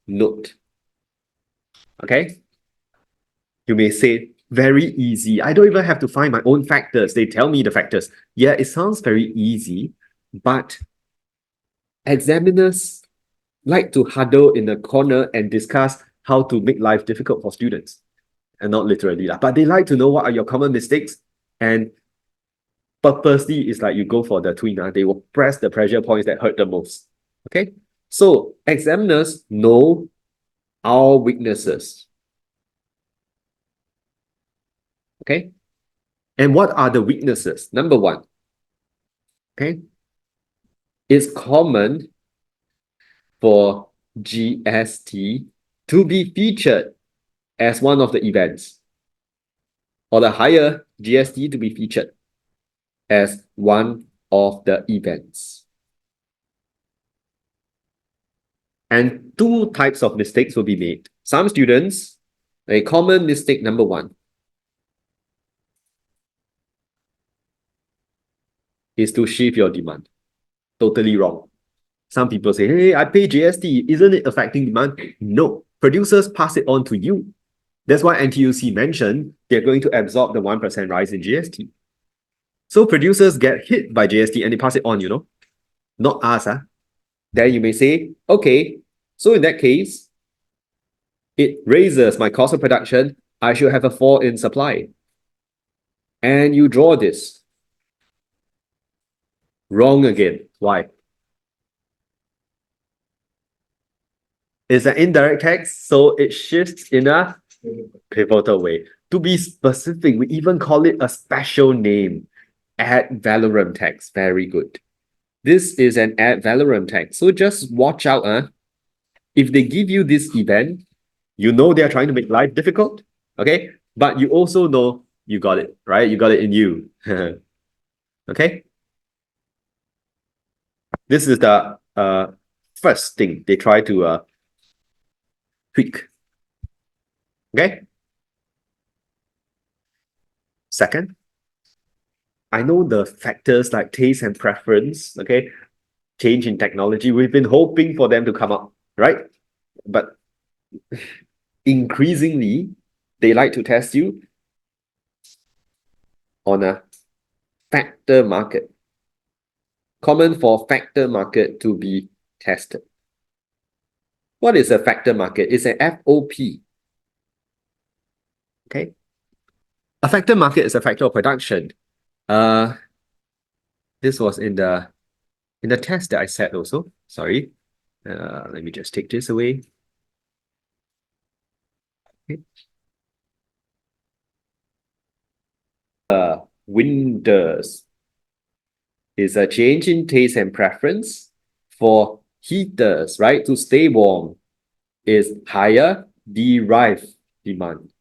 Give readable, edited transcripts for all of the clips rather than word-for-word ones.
note. Okay? You may say, very easy. I don't even have to find my own factors. They tell me the factors. Yeah, it sounds very easy, but examiners like to huddle in a corner and discuss how to make life difficult for students. And not literally, but they like to know what are your common mistakes. And purposely, it's like you go for the tween. They will press the pressure points that hurt the most. Okay? So examiners know our weaknesses. Okay? And what are the weaknesses? Number one, okay? It's common for GST to be featured as one of the events, or the higher GST to be featured as one of the events. And two types of mistakes will be made. Some students, a common mistake number one is to shift your demand. Totally wrong. Some people say, hey, I pay GST. Isn't it affecting demand? No. Producers pass it on to you. That's why NTUC mentioned they're going to absorb the 1% rise in GST. So producers get hit by GST and they pass it on, not us. Then you may say, okay, so in that case, it raises my cost of production. I should have a fall in supply. And you draw this. Wrong again. Why? It's an indirect tax, so it shifts in a pivotal way. To be specific, we even call it a special name, ad valorem tax. Very good. This is an ad valorem tax. So just watch out. If they give you this event, you know they're trying to make life difficult, okay? But you also know you got it, right? You got it in you. Okay? This is the first thing they try to tweak. Okay? Second, I know the factors like taste and preference, okay? Change in technology. We've been hoping for them to come up, right? But increasingly, they like to test you on a factor market. Common for factor market to be tested. What is a factor market? It's an FOP. Okay. A factor market is a factor of production. This was in the test that I said also. Sorry. Let me just take this away. Okay. Winters is a change in taste and preference for heaters, right? To stay warm is higher derived demand.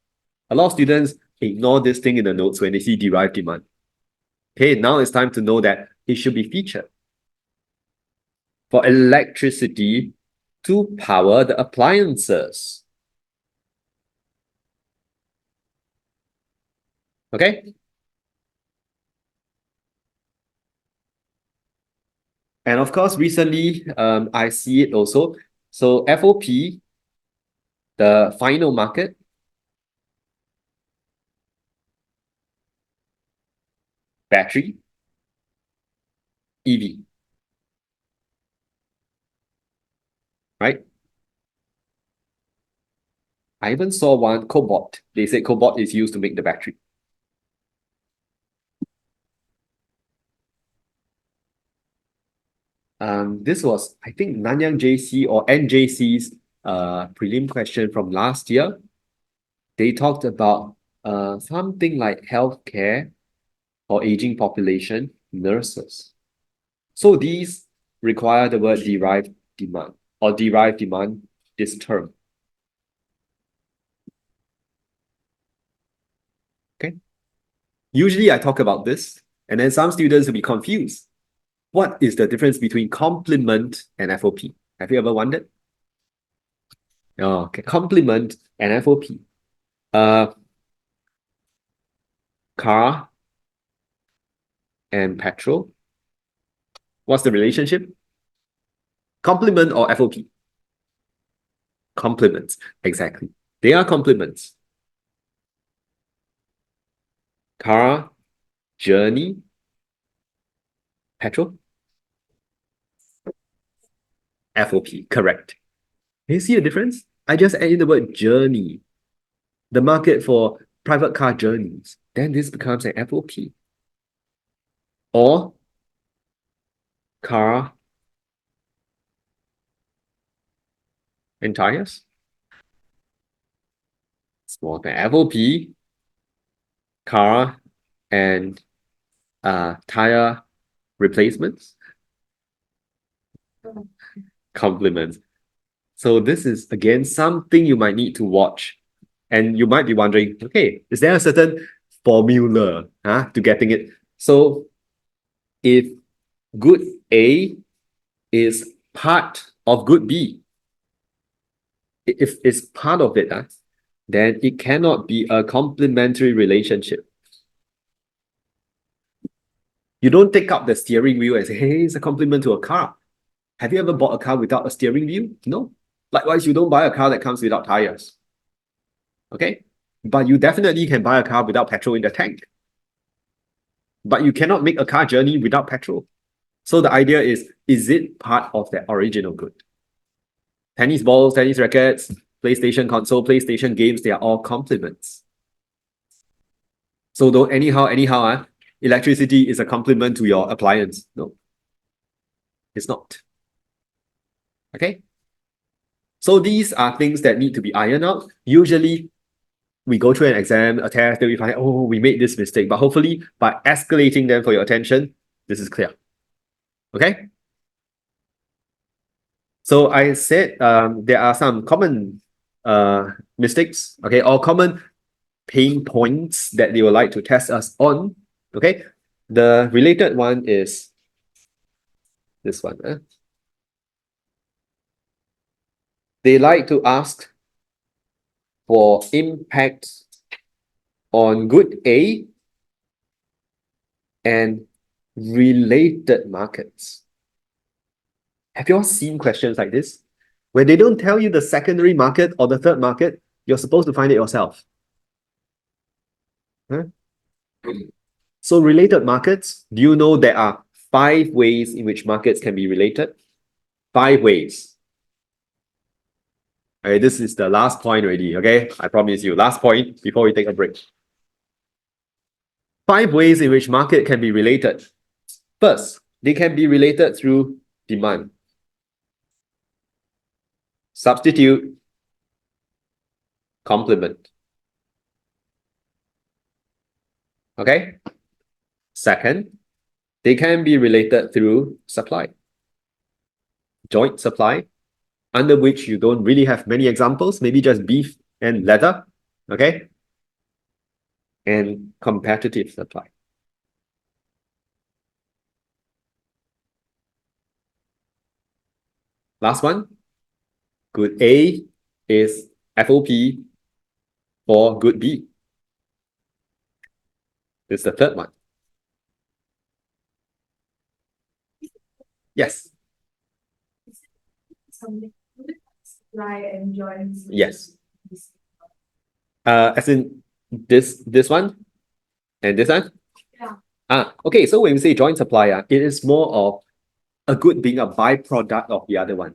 A lot of students ignore this thing in the notes when they see derived demand. Okay, now it's time to know that it should be featured. For electricity to power the appliances. Okay? And of course, recently, I see it also. So FOP, the final market, battery, EV. Right? I even saw one cobalt. They said cobalt is used to make the battery. This was, I think, Nanyang JC or NJC's prelim question from last year. They talked about something like healthcare or aging population, nurses. So these require the word derived demand or derived demand, this term. Okay. Usually I talk about this, and then some students will be confused. What is the difference between complement and FOP? Have you ever wondered? Oh, okay. Complement and FOP. Car and petrol. What's the relationship? Complement or FOP? Complements. Exactly. They are complements. Car, journey, petrol, FOP. Correct. Can you see the difference? I just add in the word journey, the market for private car journeys. Then this becomes an FOP. Or car and tires. Small than FOP, car and tire replacements. Complements. So this is again something you might need to watch. And you might be wondering, okay, is there a certain formula to getting it? So if good A is part of good B, if it's part of it, then it cannot be a complementary relationship. You don't take up the steering wheel and say, hey, it's a complement to a car. Have you ever bought a car without a steering wheel? No. Likewise, you don't buy a car that comes without tires. Okay? But you definitely can buy a car without petrol in the tank. But you cannot make a car journey without petrol. So the idea is it part of the original good? Tennis balls, tennis rackets, PlayStation console, PlayStation games, they are all complements. So don't anyhow, electricity is a complement to your appliance. No, it's not. Okay? So these are things that need to be ironed out. Usually, we go through an exam, a test, then we find, oh, we made this mistake. But hopefully, by escalating them for your attention, this is clear. Okay? So I said there are some common mistakes, okay, or common pain points that they would like to test us on. Okay? The related one is this one. They like to ask for impact on good A and related markets. Have you all seen questions like this? When they don't tell you the secondary market or the third market, you're supposed to find it yourself. Huh? So related markets, do you know there are 5 ways in which markets can be related? 5 ways. Okay, this is the last point already, okay? I promise you, last point before we take a break. 5 ways in which market can be related. First, they can be related through demand. Substitute, complement. Okay? Second, they can be related through supply. Joint supply, under which you don't really have many examples, maybe just beef and leather, okay? And competitive supply. Last one, good A is FOP for good B. This is the third one. Yes. Supply and joint. Yes. As in this one and this one? Yeah. Okay, so when we say joint supply, it is more of a good being a byproduct of the other one.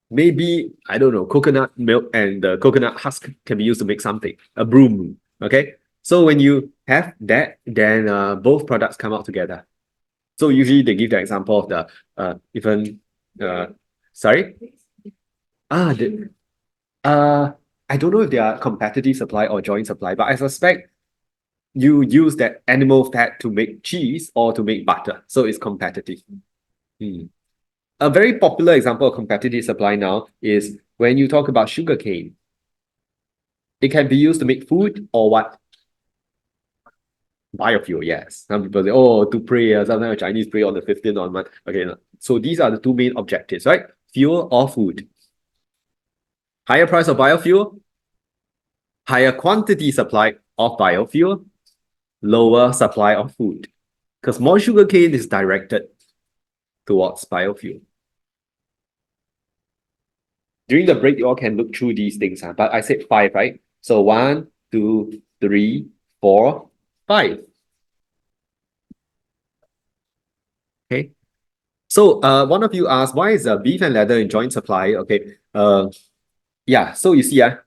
Maybe, I don't know, coconut milk and the coconut husk can be used to make something, a broom, okay? So when you have that, then both products come out together. So usually they give the example of the sorry? I don't know if they are competitive supply or joint supply, but I suspect you use that animal fat to make cheese or to make butter. So it's competitive. A very popular example of competitive supply now is when you talk about sugarcane. It can be used to make food or what? Biofuel, yes. Some people say, oh, to pray, sometimes Chinese pray on the 15th on month. Okay, no. So these are the 2 main objectives, right? Fuel or food. Higher price of biofuel, higher quantity supply of biofuel, lower supply of food. Because more sugarcane is directed towards biofuel. During the break, you all can look through these things, but I said 5, right? So 1, 2, 3, 4, 5. Okay. So one of you asked, why is beef and leather in joint supply? Okay. Yeah, so you see, yeah,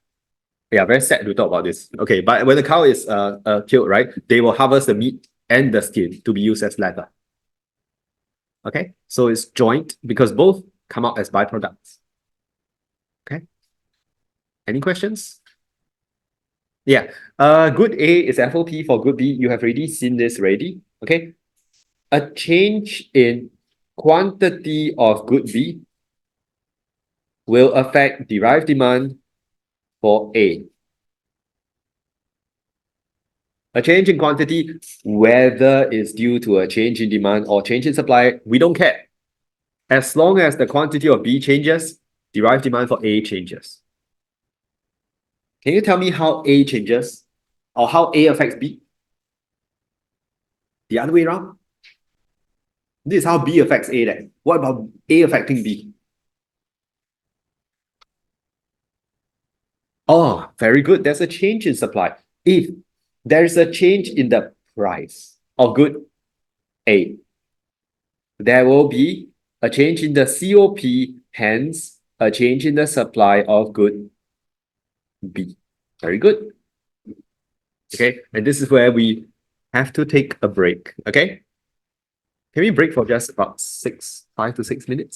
very sad to talk about this. Okay, but when the cow is killed, right, they will harvest the meat and the skin to be used as leather. Okay, so it's joint because both come out as byproducts. Okay. Any questions? Yeah. Good A is FOP for good B. You have already seen this already. Okay. A change in quantity of good B will affect derived demand for A. A change in quantity, whether it's due to a change in demand or change in supply, we don't care. As long as the quantity of B changes, derived demand for A changes. Can you tell me how A changes or how A affects B? The other way around? This is how B affects A then. What about A affecting B? Oh, very good. There's a change in supply. If there is a change in the price of good A, there will be a change in the COP, hence a change in the supply of good B. Very good. Okay, and this is where we have to take a break. Okay, can we break for just about 5 to 6 minutes?